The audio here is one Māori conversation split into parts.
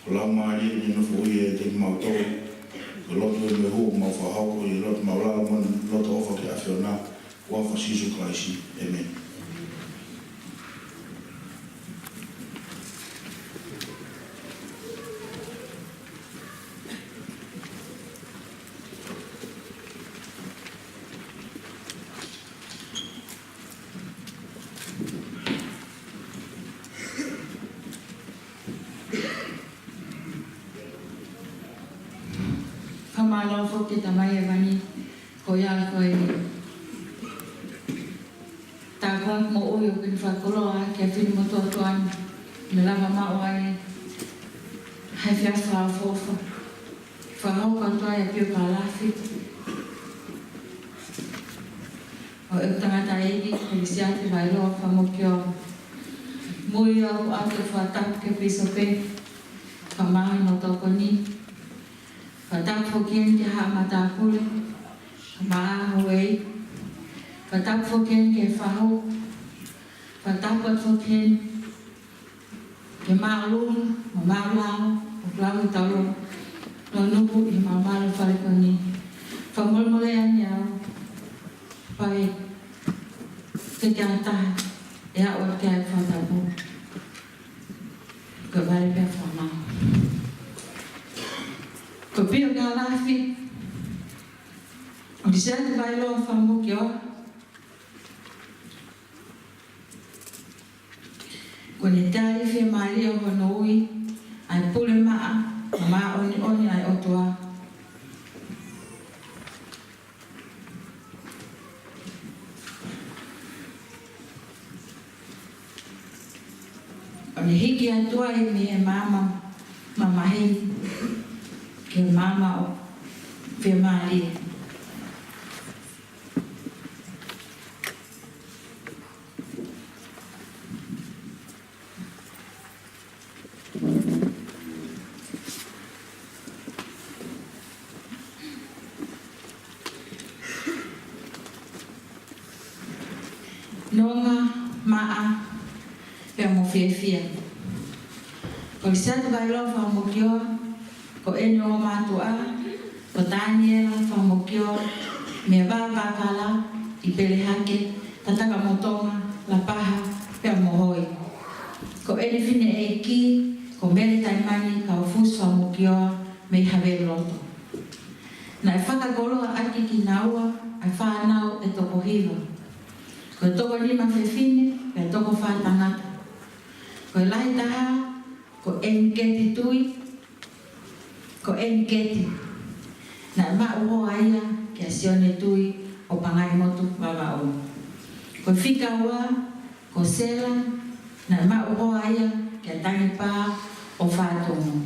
Kalau mari ni no foi de mauto, lo do me hu mo fa hau i lot maula mon lot ofa ke afiona wa fa Jesus Christ. Amen. Kamalo fo kita mai vani koya koi takwa mo uyo kin fa koloa ke fin mo to tuan mela mama oi hai fia fa fo fa ho kan to ya pio kala fit o ek tanga tai ki krisiati vai lo fa mo kyo mo yo ate fa tak ke piso pe kama no to koni Patak fokian ke ha mata kule, ma hoi. Patak fokian ke fahu, patak pat fokian ke malung, malang, malang talo, nonubu i mamal falconi. Famul molean ya, pai kejata ya orkai fatabu, kebalik ya fama. Kopio galafi, di sana bailo famu kyo, konetari fe Maria honoi, ai pule ma oni ai otua. Oni hiki atua ini mama hei. Ke mama o fe Maria. Nonga maa pe mo fia. Ko sat vai lo fa mo kyo. Ko eno matua, ko Daniel famokyo, me baba kala, i pelehake, tataka motonga, la paha, pe mohoi. Ko ene fine eki, ko mele taimani, ka ofus famokyo, me have loto. Na e whakagoloa aki ki naua, ai whanau e toko hiva. Ko toko lima fefine, pe toko whatangata. Ko lai taha, ko enketi tui, ko enketi na ma uho aia ke asione tui o pangai motu baba o ko fika wa ko sela na ma uho aia ke tangi pa o fatongo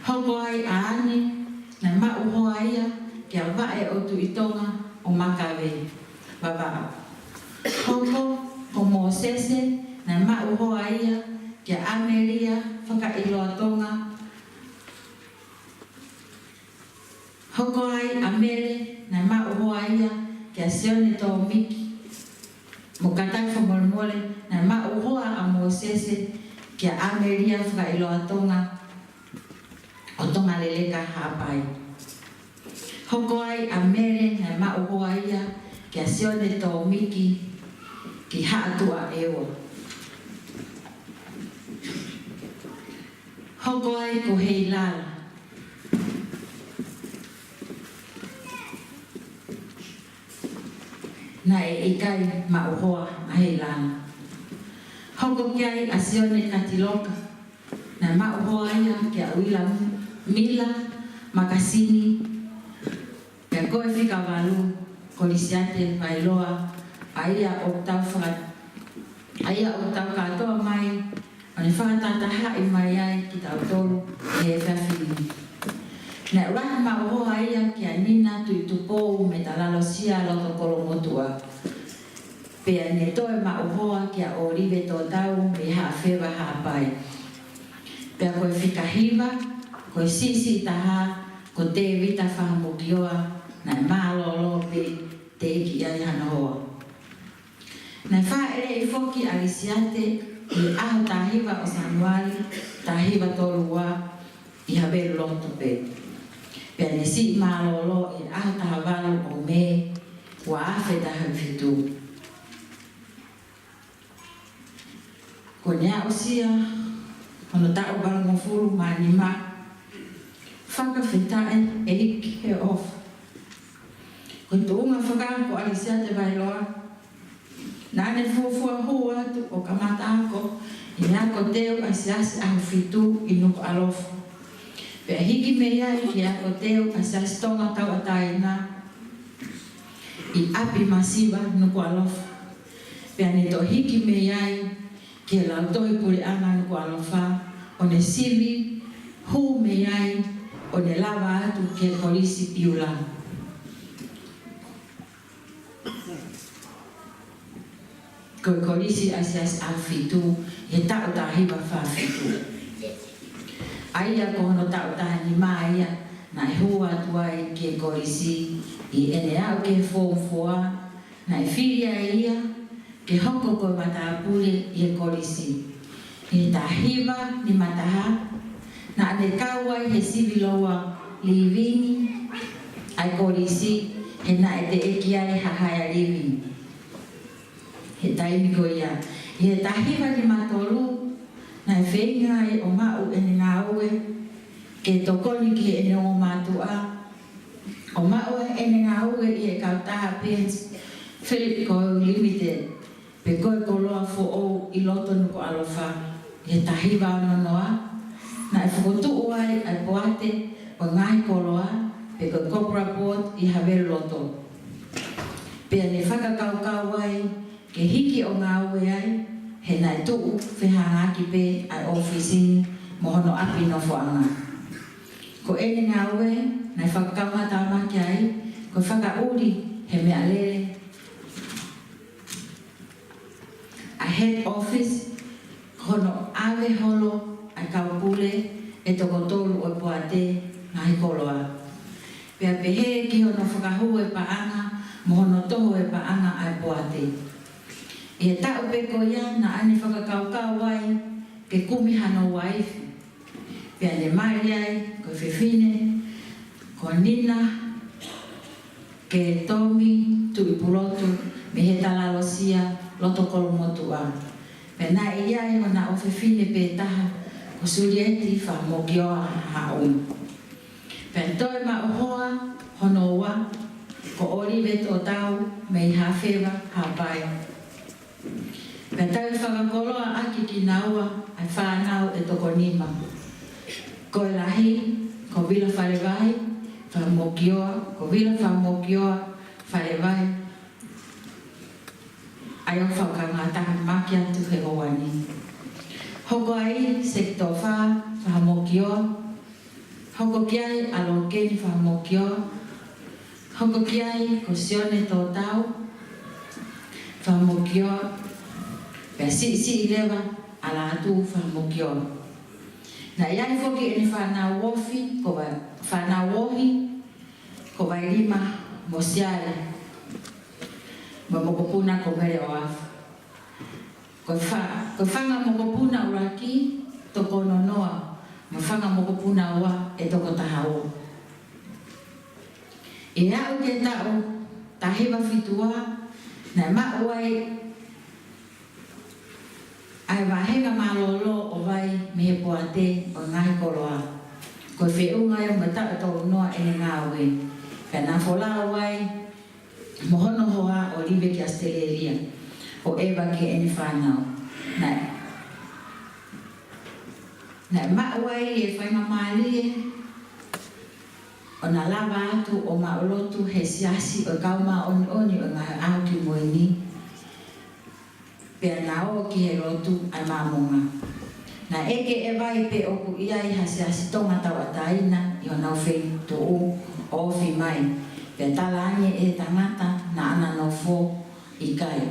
hogo ai aani na ma uho aia ke vae o tu itonga o makawe baba hogo o Mosese na ma uho aia ke Amelia whaka iloatonga hoko ai amele na ma uho aia ke asione to miki mo katai whamolmole na ma uho a Mosese ke Amelia whaka iloatonga o tonga leleka hapai hoko ai amele na ma uho aia ke asione to miki ki haatua ewa hoko ai ko heilala na e ikai mauhoa a heilana. Hoko kiai asione katiloka na mauhoa ia ke awila mila makasini ya koe fika walu kolisiate pailoa aia oktau katoa mai ane whakatataha i mai ai ki tau tolu e whawhini. Na urahi mauhoa ia ki a nina tui tupou me talalo sia loto kolomotua. Pea ne toe mauhoa ki a orive tō tau me haawhewa haapai. Pea koe whikahiwa, koe sisi taha, ko te wita whahamukioa, na mālolo pe te eki ai hanoa. Na whaere i whoki alisiate i aho tahiwa o Sanuari, tahiwa tolua i haberu loto pe. Pea ne si malolo e aho tahawalo o me wa afe taha fitu. Ko nea osia, hono tau balango furu manima, whaka whetae e hiki he off. Ko tuunga whaka ko alisia te bailoa, nane fuafua hua tu o kamata ako, i ako teo asiasi aho fitu i nuku alofu. Pea hiki me iai ki ako teo asiasi tonga tau ataina, i api masiva nuku alofu. Pea ne to hiki me iai ki lau toi puri ana nuku alofa, o ne sivi hu me iai o ne lava atu ke kolisi piula. Ko kolisi asias a fitu, he tau tahiwa wha fitu. Aia ko hono tau tahani maia, na e hua tuai ke kolisi, i ene au ke fōmfoa, na e whiria ia, ke hoko ko matapule i e kolisi. He tahiwa ni mataha, na ane kawai he siviloa livini, ai kolisi, he na e te eki ai hahaya livini. He taimi ko ia. He tahiwa ni matolu, na e whenga e o mau ene ngā ue, ke tokoni ki ene o matua. O mau ene ngā ue i e kautaha Pens Philip Ko Limited, pe koe koloa fo o i loto nuko alofa. He tahiwa nonoa, na e whakotu uai ai poate o ngai koloa, pe koe Copra Port i hawe loto. Pea ne whakakaukau ai, ke hiki o ngā ue ai, he nai tuu whehangaki pe ai ofisi mohono api no whaanga. Ko ene ngā ue, nai whakakamata amaki ai, ko whakauri he mea lere. A head office, hono awe holo ai kaupule e toko tolu o poate ngai koloa. Pea pehe ki hono whakahu e paanga, mohono toho e paanga ai poate. E tau peko ia na ane whakakaukau ai ke kumi hano waifi. Pea ne mai ai, ko Fefine, ko Nina, ke Tomi, tui pulotu, me he talalosia, loto kolomotua. Pea na iai o na o Fefine pe taha, ko Sulieti whamokioa haun. Pea toi ma ohoa, hono ua, ko Olive to tau, me i hawhewa, hapai. Pea tau whakakoloa aki ki naua ai whanau e toko nima. Ko e lahi, ko Vila Wharewai, whamokioa, ko Vila Whamokioa, Wharewai. Ai o whakangataha maki atu he oani. Hoko ai sektor wha, whamokioa. Hoko kiai alokeni whamokioa. Hoko kiai ko Sione tō tau, whamokioa. Pea si lewa ala atu whamokioa. Na iai foki ene whanau wofi, ko whanau wohi, ko vai lima mosiare. Ma mokopuna ko mere o afu. Ko whanga mokopuna uraki, toko nonoa. Ma whanga mokopuna ua e toko tahao. E au ke tau, tahiwa fitua, na mauai ai wahenga malolo o vai me poate o ngai koloa. Ko whiunga e mata o tau noa e ngā ue. Pea nā whola wai mohono hoa o libe ki Australia. O ewa ke ene whanau. Nai mauai e whainga malie o na lava atu o maolotu he siasi o kauma oni o ngā au ki moini. Pea na o ki he rotu ai mamonga. Na eke e vai pe oku iai hasiasi tonga tau ataina i o nau whei tuu o ofi mai. Pea tala ane e tangata na ana no fo i kai.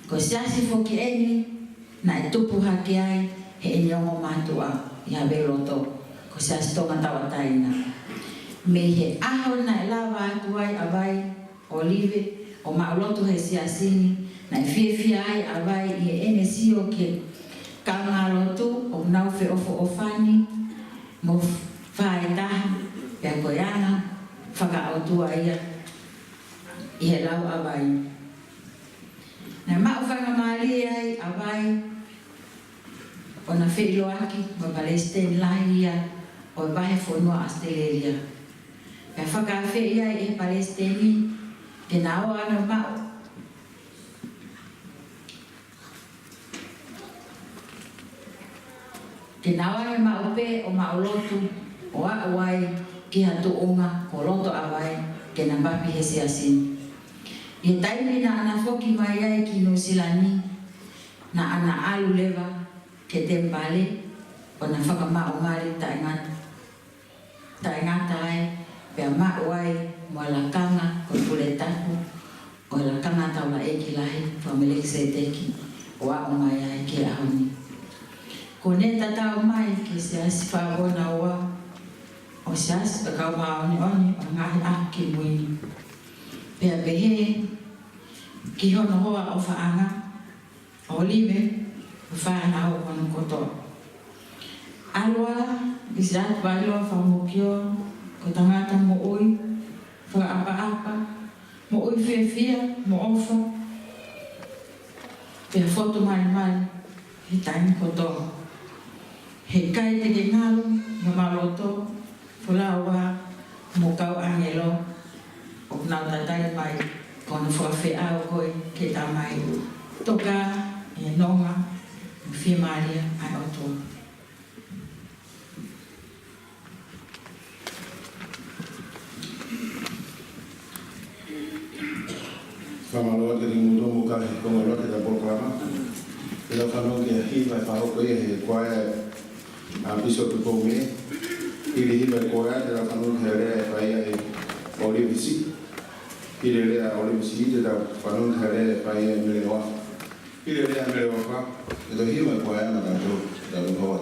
Ko siasi fo ki eni na e tupu haki ai he eni ongo matua i hawe roto. Ko siasi tonga tau ataina. Me he aho na e lava atu ai a vai Olive o maolotu he siasini. Na fia ai awai i ene sio ke kaunga lotu o nau fe ofo ofani mo whae taha Pea koeana, whakaautua ia i he lau awai. Nā mao whangamari ai awai o na whiiloaki ma Palestine lai ia o e wahe whanua Australia. Pea whakawhi ia i e Palestine ke nao ana mao. Ke nao ana mao pe o mao lotu o awai ki hatu onga ko loto awai ke na papi he siasin. I taimi na ana foki mai ai ki New Zealand na ana alu lewa ke Tembale o na whakamao ngari taingata ai pea mao ai mo lakanga ko puletaku o lakanga taula eki lahi whamelek se teki o a o mai ai ke ahoni. Ko ne tatao mai ke se asi whaona oa o se asi pa kau maoni oni o ngahi a ki muini. Pea pehe ki hono hoa o whaanga o liwe o whaana o kono kotoa. Alua i se atu wailua whamukio ko tangata mo ui whaapa mo ui fia mo ofa pea foto mai he taimi kotoa. He kai te ke ngalu no maloto fulaua mo kau angelo o nau tatai mai kono whawhi au koe ke tā mai toka e nonga o whia maria ai otoa. Whamaloa ke ringu tō mukahi konga loa ke tā proklama. E lau whanau ke hiwa e whahoko ia he kwae a Bishop Ponge. Ili hiwa e koea te lau whanau ke rea e whaia e Olivisi. Ili rea Olivisi te lau whanau ke rea e whaia e Melewa. Ili rea Melewa kwa. E tō hiwa e koea na tātou te lau hoa.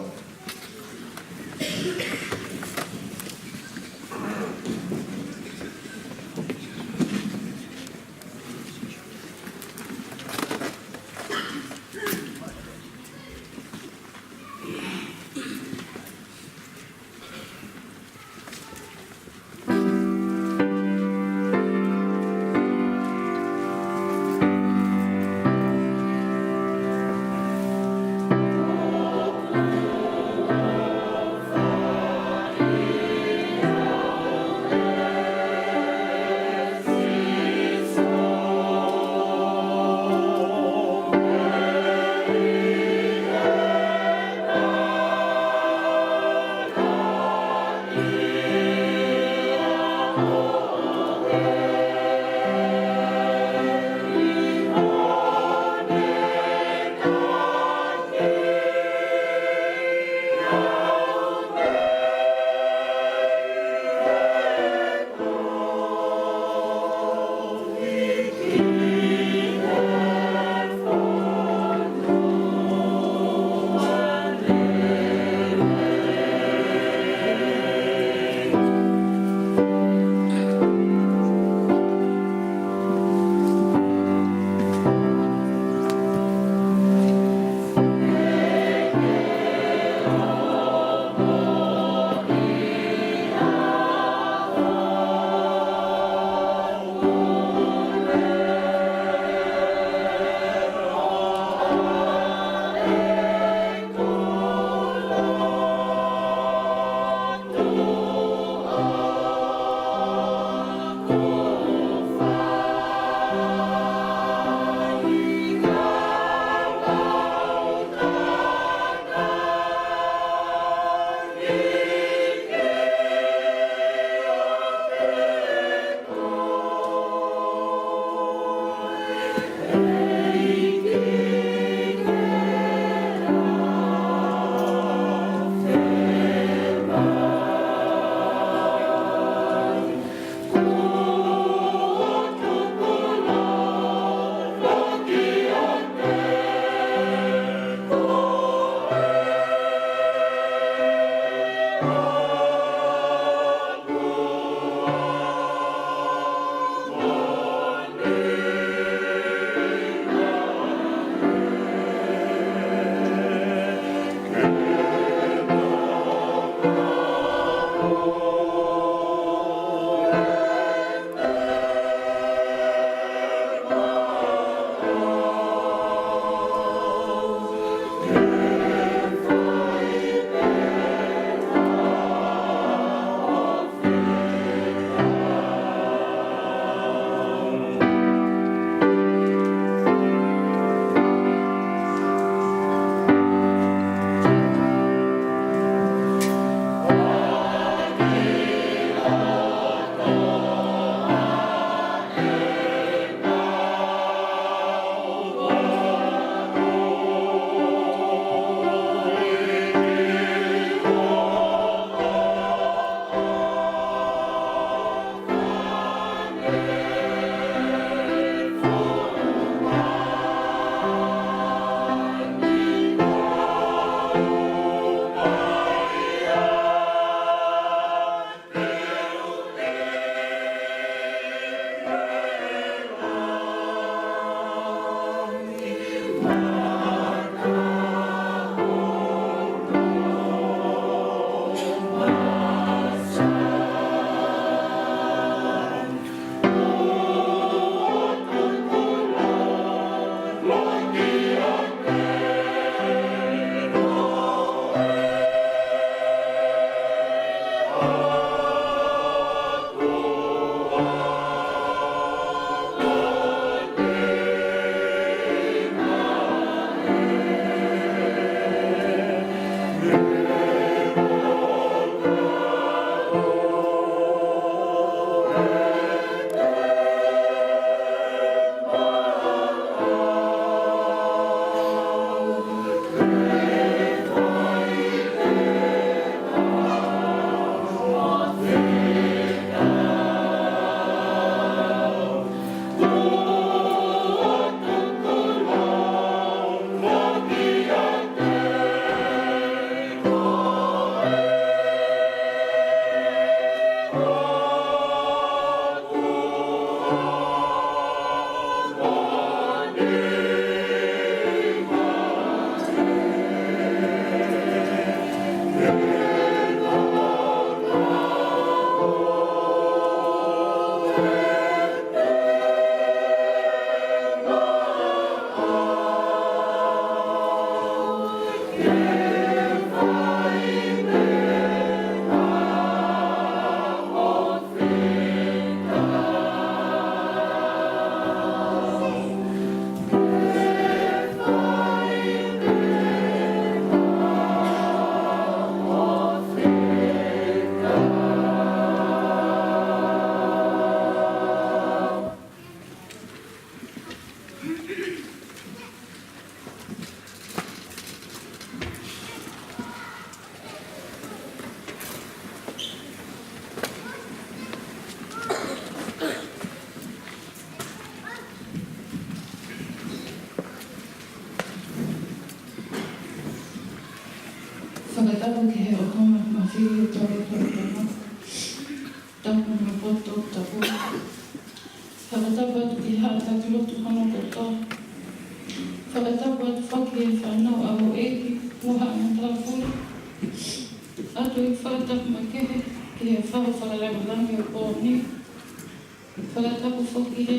me poto tapu. Whakatapa tu ki hata tu lotu hano koto. Whakatapa tu whaki e whanau au eki, uha na tāpura. Atu i whakatapu makehe, ki he whaho whakarangarangi o pōni. Whakatapu whaki he.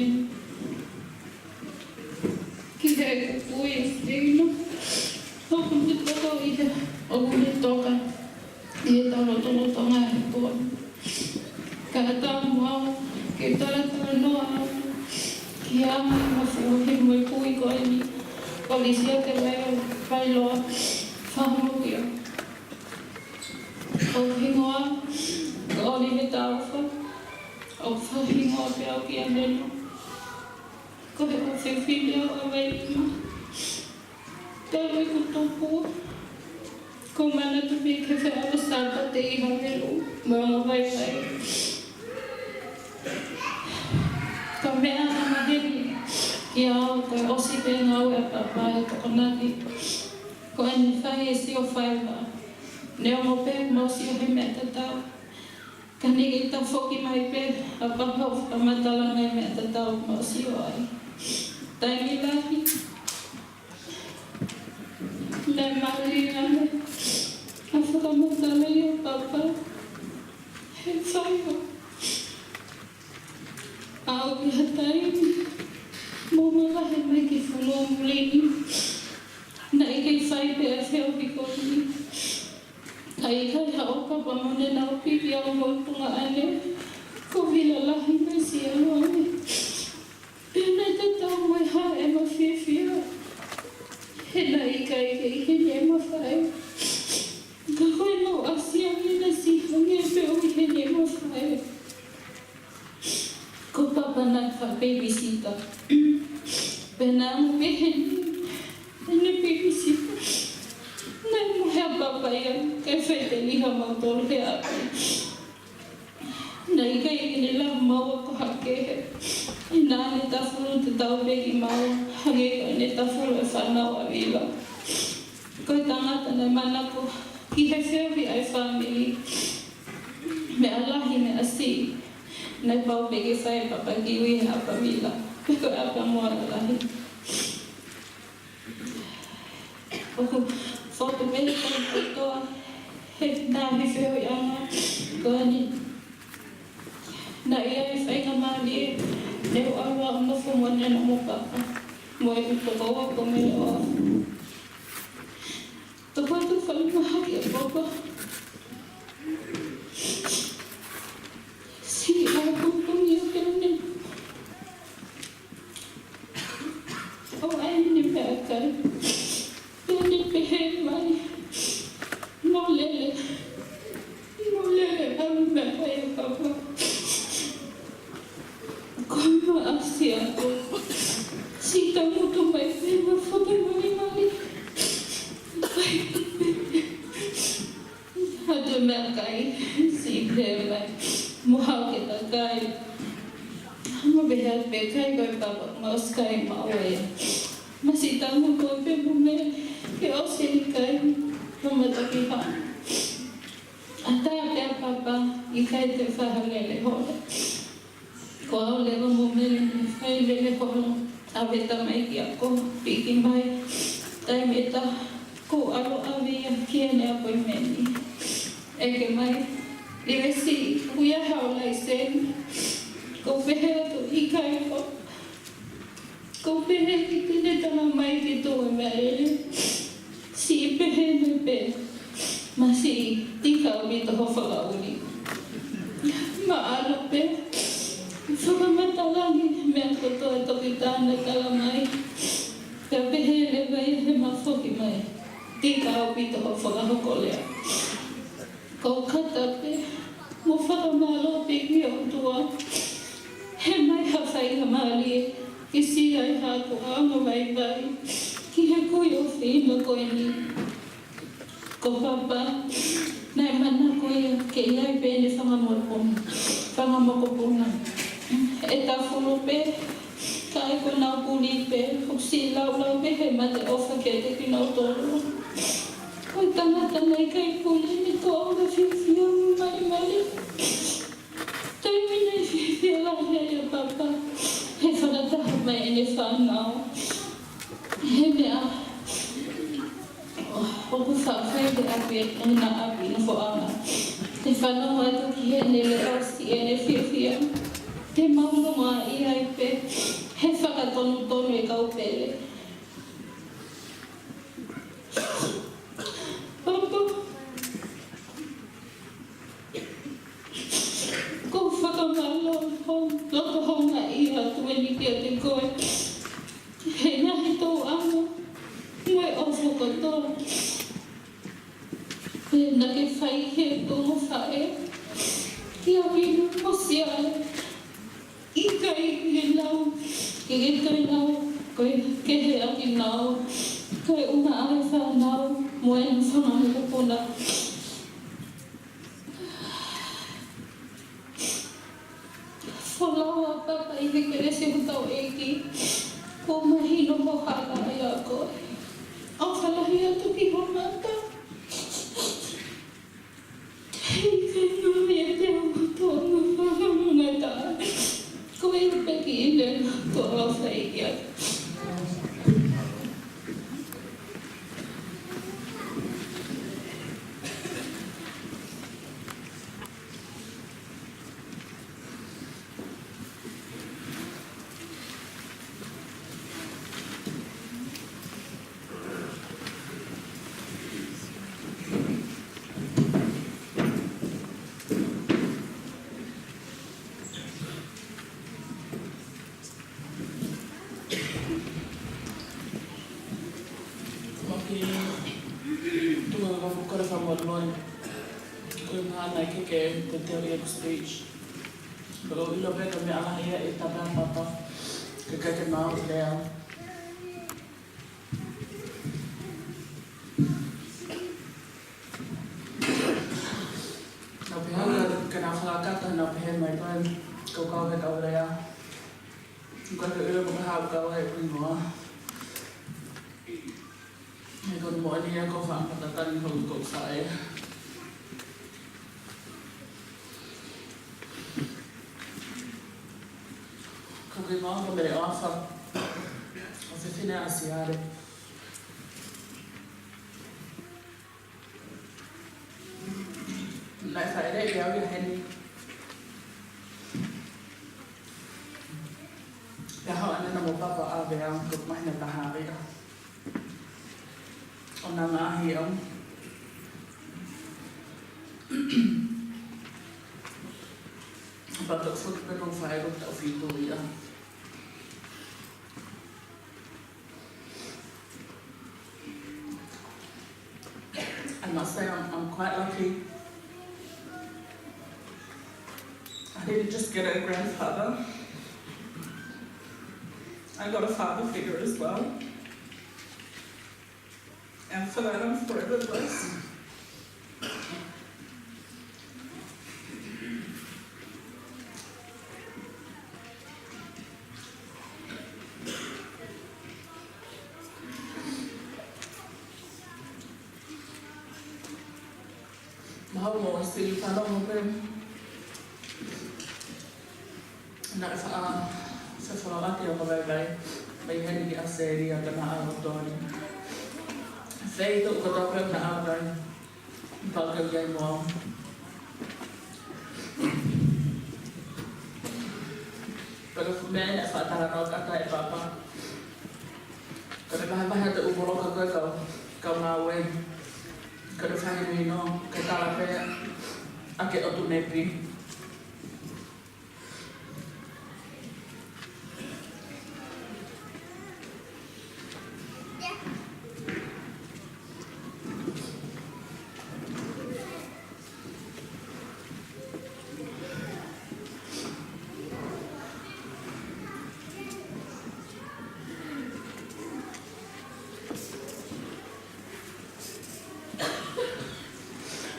Ki he ui e whitino. Toko me toko i he, o kune toka. I he tano tono tonga e pōni. Ka tāmu au, ke taratara noa au. Ki ama i mawhuhi mo i pui koe ni. Polisia te leo, whailoa, whahamukia. O hingoa, ka oli me tāwha. O whahingoa pe au ki aneno. Ko he o whiwhiri au a wairima. Tēru i kutopua. Ko mana tu me ke whi awa sāpa te iha helu. Mga waiwai. Ka mea na maheri. Ki au koe osi pe ngau e papa e tokonaki. Ko eni whai e si o whaiwa. Neo mo pe mo si o he mea tatau. Ka nigi ta whoki mai pe a papa o whamatala mai mea tatau mo si o ai. Taimi lahi. Nei mauri ane. A whakamatala i o papa. He whaiwa. Au ki hataimi. Mōmala he mai ki whanua mulini. Na i kei whai pe a whio ki koni. Ka i kai haoka pa mone nau pipi au moipunga ane. Ko vila lahi mai si alo ane. Pēnei te tau mai ha e ma whiwhia. He na i kai ke i hene e ma whai. Ka koe no asiangi na si hangi e pe o i hene e ma whai. Ko papa nai wha babysitter. Pena mo peheni. Ene babysitter. Nai mo hea papa ia. Kai whai te liha mautoro he api. Nai kai ene la maua ko hakehe. I nā ne tawhuru te tau peki maua. Hange ko ene tawhuru e whanau a wila. Koe tangata nai manako. Ki he whiawi ai whamiri. Me alahi me asi. Nai pau peke whai papa ki ui he apa wila. Peko apa moa lahi. Oku whoto mehe kong kotoa. He nā he whiawi anga. Koa ni. Na ia e whainga maali e. Neu awa o nofo mwane na mo papa. Mo e uto koa ko me oa. Toko tu whalimahaki a papa. Si a kupungi o kene. O aini pe akai. Pene pehe mai. Mo lele. Mo lele alu me pai a papa. Koima asi ako. Si tamutu mai pe ma whake mani mani. Pai pepe. Hatu mea kai. Si pe mai. Mohau ke ta kai. Hama behat pe kai koe papa maus kai maoe. Masi tamu koe pe mume ke osi ni kai. Hama taki hana. Ata pe papa i kai te whahalele hola. Ko au lewa mume whai lele hola. Aweta mai ki ako piki mai. Tai meta ko alo awia ki ene a koe meni. Eke mai. Iwe si kuia hao lai sen. Ko pehe atu i kai ko. Ko pehe ki tine tana mai ki tō e mea ele. Si i pehe me pe. Ma si i tika o mi toho whakauri. Ma alo pe. Whakamatalagi mea koto e toki tāna kala mai. Ka pehe le vai he mawhoki mai. Tika o mi toho whakahokolea. Ko kata pe. Mo whakamalo piki o tua. He mai hawhai ha maali e. Ki si ai hako anga vai vai. Ki he kui o whina koe ni. Ko papa. Nai mana koe ke iai pēne whangamokopuna. E ta whuru pe. Ka e koe nau puli pe. Huk si lau pe he mate ofa ke te ki nau tolu. Koe tangata nei kai puli ni ko anga whiwhia mai mali. Kaya minasisiya lang niya yung papa. Kaya sa nagtahap may inisan now. Hindi ako sa friend api na api na po ang Stefano wato kiya nila si NFFM. Te mamno nga IIP. Hefa ka tono ikaw pele. Papa. Kung fakamalo ko nga iya tuwing ipiyate ko. Hey na ito may oso ko to. Nakifaihe to sae. Tiyamin mo siya. Ikay ginaw. Ikay naw. Kaya akin naw. Kaya unaay sa naw. Muwen sa mga kupuna. Salawa pa paibig ka rin siya tao eki. Kung mahino mo halaya ko. Ang kalahaya to kihumata. Ikay namin yung ito ang mga daan. Kung yung pag-iilan ko sa iyan. The theory of speech. Pero ilobe kami ang iya itabang papa. Kagaya na ako kaya. Napihan ka nakalakat na napihan may pan. Kau ka kaya. Kung ilobe mahab ka ay mo. Kung mo niya ko fa patatan ko sa ay. Kung mga kamari ofa, kasi financiare. Lại phải đây béo như Henny. Kaya họ na mo papa abe ang kukmay na tahari. Ang nangahi ang Batuk pa nung fire of Taufito yan. I must say I'm quite lucky. I didn't just get a grandfather. I got a father figure as well. And for that I'm forever blessed. Mahal mo si tanong mo rin na sa Slovaki ako may hindi aseri at naawag doon. Sa ito ko dapat naawag pagkagay mo. Pero may nafataranaw ka tayo papa. Kasi bahal-bahal na umurong ka ngawin. Kada fahimi no katala pe ake otunepi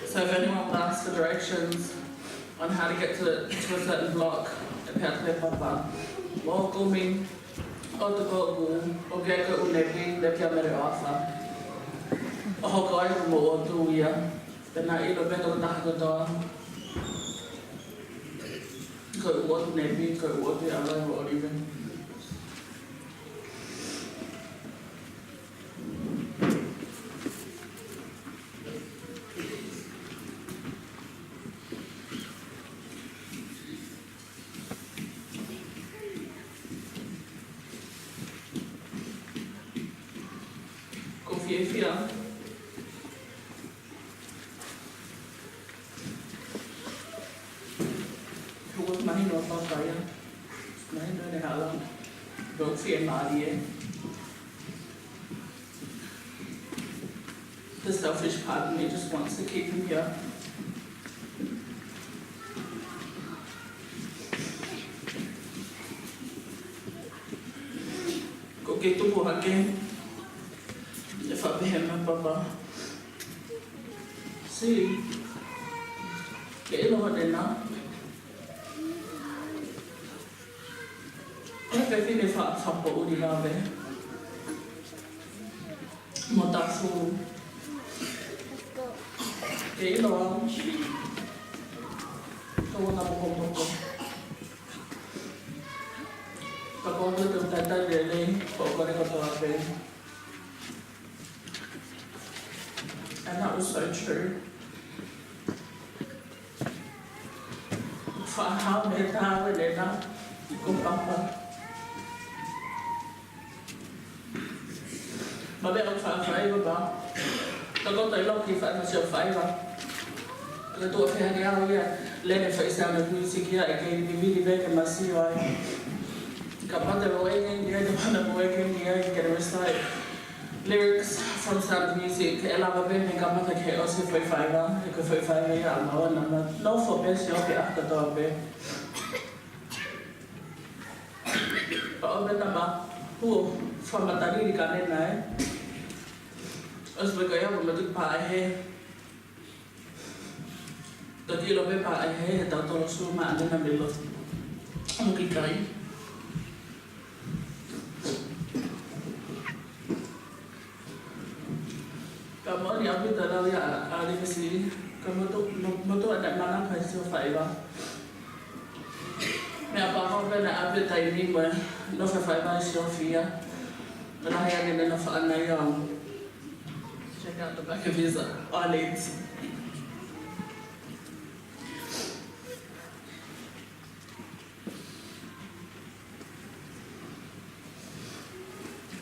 So if anyone asks for directions on how to get to a certain block at Petre Papa, mo kumi o to go o geka unepi de kamera ofa. O ko ay mo o to ya. Na ilo beto na ko to. Go what maybe go what the other or even. Go fear. Money no papaya. Money no de hala. Don't fear Marie. The selfish part of me just wants to keep him here. Go get to work again. If I be him, my papa. See, get in over there now. Cái phim này phạm phòng bộ đi vào về một tạp phù cái đó tôi làm một và con tôi từng tay tay để lên bộ con này còn vào về and that was so true phải ham để ta với để nó cũng không mà bây giờ phải vào đó, tao có tới lúc thì phải mà sửa phải vào, cái tuổi phải đi ao vậy, lên để phải xem được music kia, cái DVD về cái mà xí rồi, các bạn đều nói cái gì, các bạn đều nói cái gì, cái đó là lyrics from Sound of Music, cái là bên mình các bạn thấy cái aussi phải vào, cái phải này là nó phổ biến nhiều cái ác cái đó về, và ở bên đó from a tadi di kanan naik, sebagai membentuk Pak Ehe. Tadi lebih Pak Ehe tahu tolong semua ada nambil lo, mungkin kali. Kamu ni apa dalam ya ada mesti kamu tu ada mana pasal fiber. Ni apa kau pernah apa timing ber, no fiber Sofia. Nahayagin na nafaan na yung check out the back of his eyelids.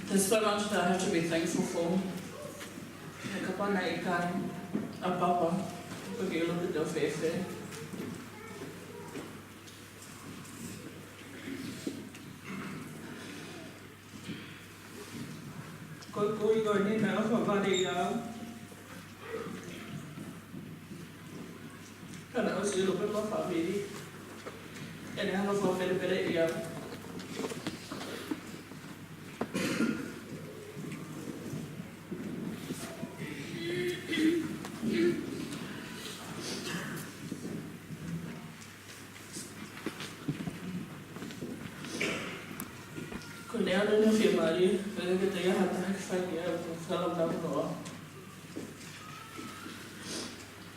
There's so much that I have to be thankful for. Kapag naikan ang papa, pag-ilog ito fefe. Cô gọi nên là nó vào đi cái nào sử dụng nó phạm vi đi cái này nó phạm vi cái đấy còn nếu nó phiền mà đi cái tay hạt phải salam dapat doa.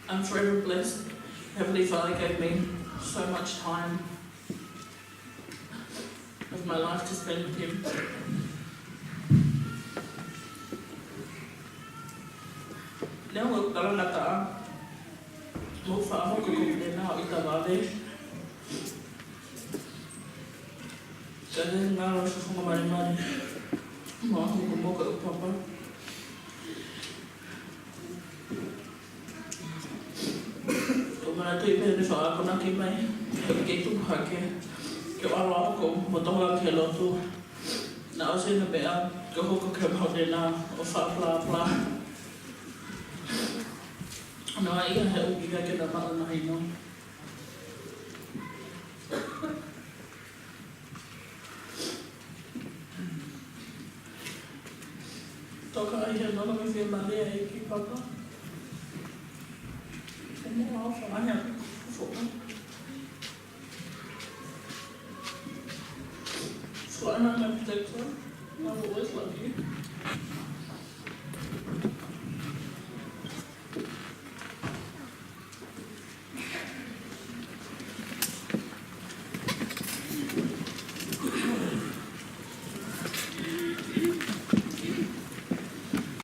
I'm forever blessed. Heavenly Father gave me so much time of my life to spend with Him. Nếu mà kalau nak tak, mau faham aku kemudian nak kita balik. Kadang ngalau semua mari-mari. Mau aku mau ke papa. Mana tu ibu ni soal aku nak kimai, begitu bahagia. Kau Allah aku motong lagi hello tu. Nak usah nak bear, kau kau dena, ofa pla. Nah iya aku juga kita makan mahino. Toka ayah nak mesti mandi ayah papa. Mau sama yang suka. Suara nak bercakap, nak buat lagi.